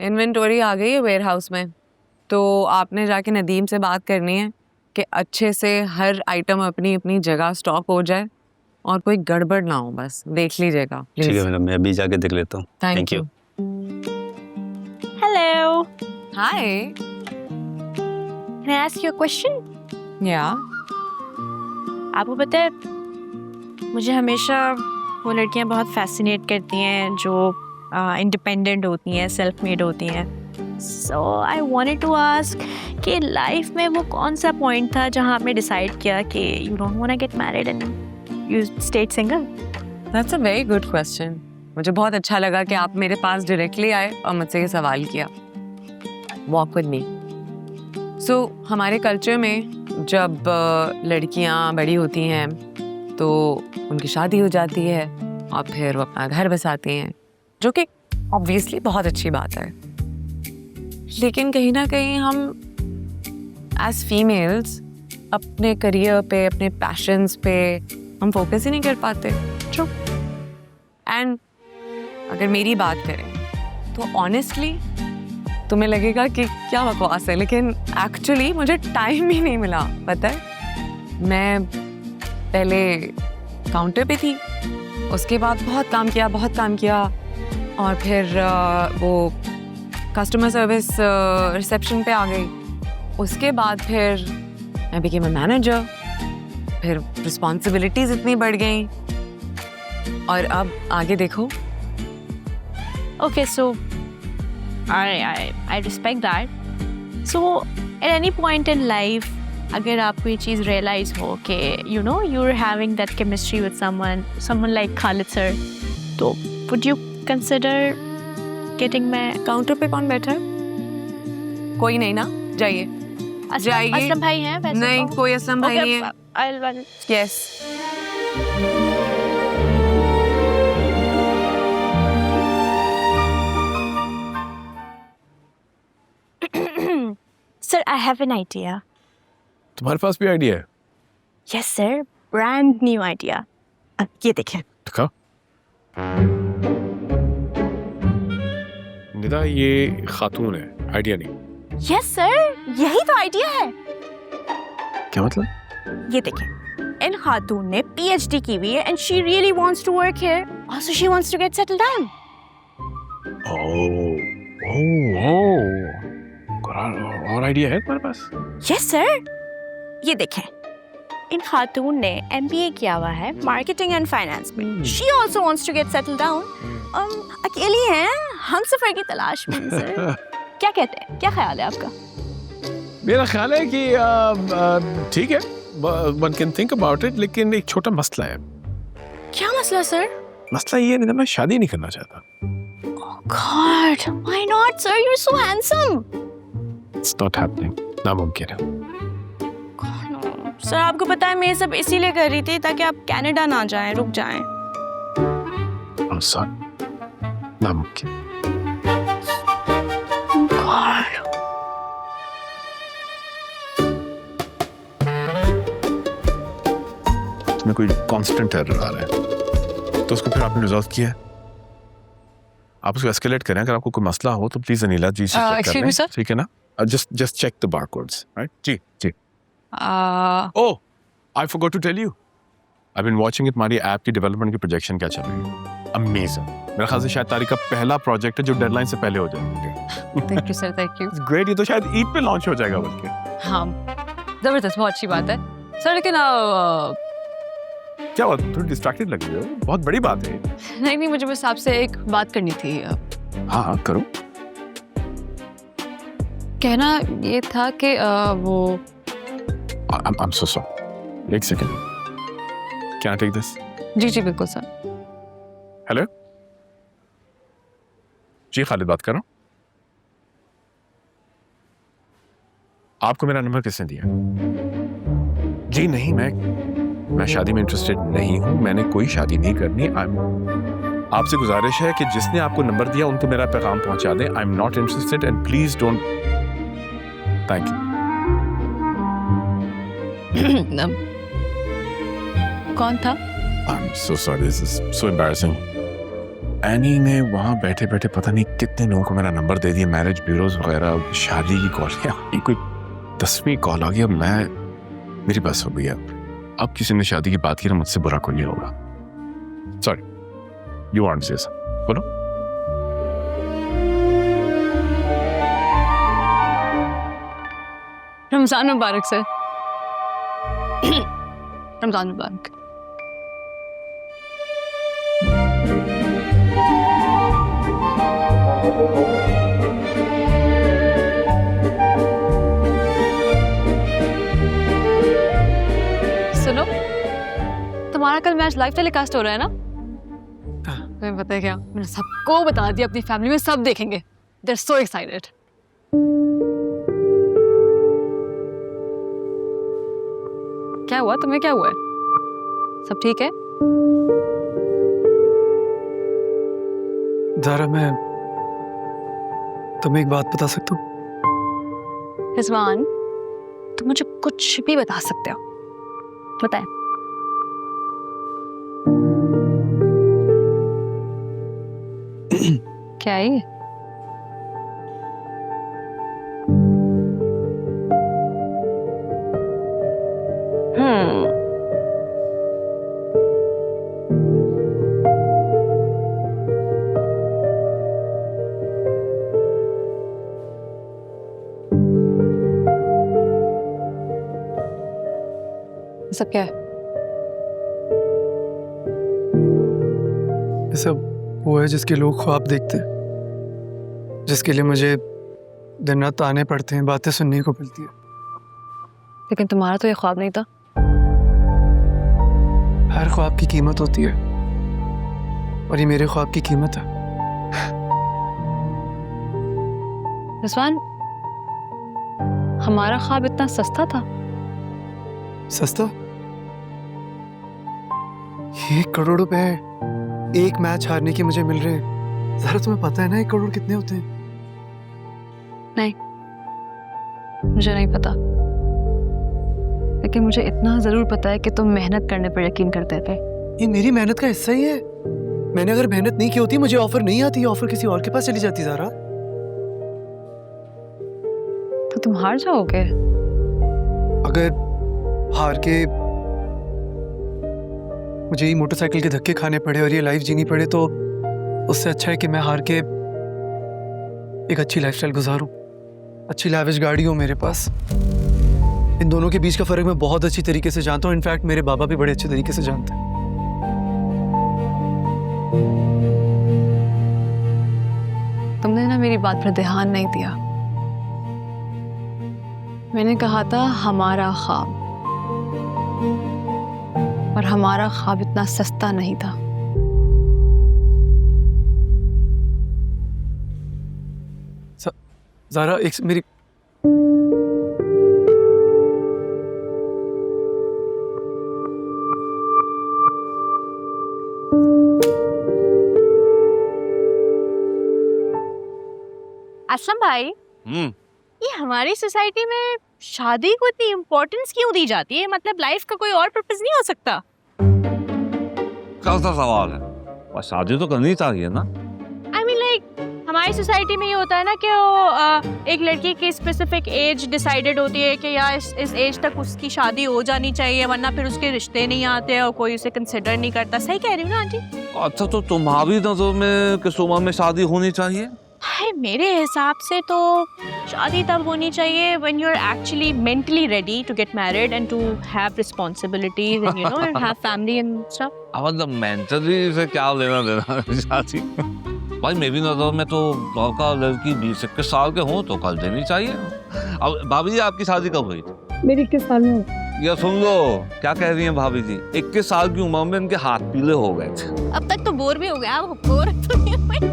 Inventory आ गई है ware house में, तो आपने जाके नदीम से बात करनी है कि अच्छे से हर आइटम अपनी अपनी जगह स्टॉक हो जाए और कोई गड़बड़ ना हो, बस देख लीजिएगा ठीक है प्लीज। मैडम, मैं अभी जाके देख लेता हूँ। Thank you. Hello. Hi. Can I ask you a question? या आपको पता है मुझे हमेशा वो लड़कियां बहुत फैसिनेट करती हैं जो इंडिपेंडेंट होती हैं, सेल्फ मेड होती हैं। सो आई वांटेड टू आस्क कि लाइफ में वो कौन सा पॉइंट था जहां आपने डिसाइड किया कि you don't want to get married and you stayed single? That's a very good question. मुझे बहुत अच्छा लगा कि आप मेरे पास डायरेक्टली आए और मुझसे ये सवाल किया। Walk with me. सो हमारे कल्चर में जब लड़कियां बड़ी होती हैं तो उनकी शादी हो जाती है और फिर वो अपना घर बसाती हैं, जो कि ऑब्वियसली बहुत अच्छी बात है। लेकिन कहीं ना कहीं हम एज फीमेल्स अपने करियर पे, अपने पैशंस पे हम फोकस ही नहीं कर पाते। ट्रू। एंड अगर मेरी बात करें तो ऑनेस्टली तुम्हें लगेगा कि क्या बकवास है, लेकिन एक्चुअली मुझे टाइम ही नहीं मिला। पता है, मैं पहले काउंटर पे थी, उसके बाद बहुत काम किया और फिर वो कस्टमर सर्विस रिसेप्शन पे आ गई। उसके बाद फिर मैं बिकेम अ मैनेजर, फिर रिस्पॉन्सिबिलिटीज इतनी बढ़ गई और अब आगे देखो। Okay, so I respect that. So at any point in life, अगर आपको ये चीज़ realize हो कि you know you're having that chemistry with someone like Khalid sir, तो would you consider getting married? Counter पे कौन बैठा है? कोई नहीं ना, जाइए। जाइए। असलम भाई हैं वैसे? नहीं, तो? कोई असलम भाई Okay, नहीं है। I'll yes. Sir, I have an idea. तुम्हारे पास भी आइडिया है? Yes, sir. Brand new idea. अब ये देखें. दिखा। निदा, ये खातून है, आइडिया नहीं। Yes, sir. यही तो आइडिया है. क्या मतलब? ये देखें. इन खातून ने PhD की हुई है and she really wants to work here. Also, she wants to get settled down. और आइडिया है तुम्हारे पास? Yes, sir. ये देखें. इन खातून ने MBA किया हुआ है मार्केटिंग एंड फाइनेंस में. She also wants to get settled down. अकेली हैं, हम सफर की तलाश में सर. क्या कहते हैं? क्या ख्याल है आपका? मेरा ख्याल है कि ठीक है, one can think about it, लेकिन एक छोटा मसला है। क्या मसला सर? मसला ये है, मैं शादी नहीं करना चाहता। Oh God, why not, sir? You're so handsome. It's not happening. नामुमकिन है। सर आपको पता है मैं ये सब इसीलिए कर रही थी ताकि आप कनाडा ना जाएं, रुक जाएं। I'm sorry. नामुमकिन। God. तुम्हें कोई कांस्टेंट एरर आ रहा है, तो उसको फिर आपने रिजॉल्व किया है। आप उसको एस्केलेट करें। अगर आपको कोई मसला हो तो प्लीज अनिला जी से चेक कर लें, ठीक है ना? just check the barcodes, right? जी। Oh, I forgot to tell you. I've been watching it. हमारी ऐप की डेवलपमेंट की प्रोजेक्शन क्या चल रही है? Amazing. मेरे ख्याल से शायद तारीख का पहला प्रोजेक्ट है जो डेडलाइन से पहले हो जाएगा। Thank you sir, thank you. Great, ये तो शायद ईद पे लॉन्च हो जाएगा बल्कि। हाँ, जबरदस्त, बहुत अच्छी बात है सर। लेकिन क्या बात, थोड़ी डिस्ट्रैक्टेड लग रही हो? बहुत बड़ी बात है। नहीं, मुझे बस आपसे एक बात करनी थी। हाँ, करो। कहना ये था कि वो I'm so sorry. एक second. Can I take this? जी बिल्कुल सर। हेलो जी, खालिद बात कर रहा हूँ। आपको मेरा नंबर किसने दिया? जी नहीं, मैं शादी में इंटरेस्टेड नहीं हूँ। मैंने कोई शादी नहीं करनी। आपसे गुजारिश है कि जिसने आपको नंबर दिया उनको मेरा पैगाम पहुंचा दें। I am not interested and please don't. Thank you. कौन था? I am so sorry, this is so embarrassing. Any ने वहां बैठे बैठे पता नहीं कितने लोगों को मेरा नंबर दे दिया, मैरिज ब्यूरोज वगैरह, शादी की कॉल। कोई 10वीं कॉल आ गई। अब मेरी बस हो गई। अब किसी ने शादी की बात की ना, मुझसे बुरा कोई नहीं होगा। सॉरी, यू वांट से बोलो। रमजान मुबारक सर। रमजान मुबारक। सुनो, तुम्हारा कल मैच लाइव टेलीकास्ट हो रहा है ना? तुम्हें पता है क्या, मैंने सबको बता दिया, अपनी फैमिली में सब देखेंगे। They're so excited. क्या हुआ? तुम्हें क्या हुआ है? सब ठीक है? ज़ारा, मैं तुम्हें एक बात बता सकता हूँ? रिजवान, तुम मुझे कुछ भी बता सकते हो, बताएं। क्या है ये? सब क्या है? ये सब वो है जिसके लोग ख्वाब देखते हैं, जिसके लिए मुझे दिन रात आने पड़ते हैं, बातें सुनने को मिलती है। लेकिन तुम्हारा तो ये ख्वाब नहीं था। हर ख्वाब की कीमत होती है, और ये मेरे ख्वाब की कीमत है। रिजवान, हमारा ख्वाब इतना सस्ता था? सस्ता? 1 करोड़ रुपए एक मैच हारने के मुझे मिल रहे हैं। ज़रा तुम्हें पता है ना 1 करोड़ कितने होते हैं? नहीं, मुझे नहीं पता, लेकिन मुझे इतना जरूर पता है कि तुम मेहनत करने पर यकीन करते थे। ये मेरी मेहनत का हिस्सा ही है। मैंने अगर मेहनत नहीं की होती, मुझे ऑफर नहीं आती, ऑफर किसी और के पास चली जाती। ज़रा, तो तुम हार जाओगे। अगर हार के मुझे ये मोटरसाइकिल के धक्के खाने पड़े और ये लाइफ जीनी पड़े, तो उससे अच्छा है कि मैं हार के एक अच्छी लाइफस्टाइल गुजारूं, अच्छी लाविश गाड़ी हो मेरे पास। इन दोनों के बीच का फर्क मैं बहुत अच्छी तरीके से जानता हूँ। इनफैक्ट मेरे बाबा भी बड़े अच्छे तरीके से जानते हैं। तुमने ना मेरी बात पर ध्यान नहीं दिया। मैंने कहा था हमारा ख्वाब, और हमारा ख्वाब इतना सस्ता नहीं था। ज़ारा, एक मेरी असलम भाई, ये हमारी सोसाइटी में शादी को इतनी इम्पोर्टेंस क्यों दी जाती है? मतलब लाइफ का कोई और पर्पस नहीं हो सकता? कौन सा सवाल है? और शादी तो करनी चाहिए ना। I mean like, हमारी सोसाइटी में ये होता है ना कि वो एक लड़की की स्पेसिफिक एज डिसाइडेड होती है कि यार इस एज तक उसकी शादी हो जानी चाहिए, वरना फिर उसके रिश्ते नहीं आते और कोई उसे कंसिडर नहीं करता। सही कह रही हूँ ना आंटी? अच्छा, तो तुम्हारी नजर में किस उम्र में शादी होनी चाहिए? हाय, मेरे हिसाब से तो शादी तब होनी चाहिए when you're actually mentally ready to get married and to have responsibilities and you know and have family and stuff. अब मतलब मेंटली से क्या लेना देना शादी? भाई मेरी नजर में तो लड़का लड़की 20-21 साल के हों तो कर देनी चाहिए। अब भाभी जी, आपकी शादी कब हुई थी? मेरी 21 साल में हुई। ये सुन लो क्या कह रही हैं भाभी जी। 21 साल की उम्र में इनके हाथ पीले हो गए थे। अब तक तो बोर भी हो गया, बोर तो नहीं हुए।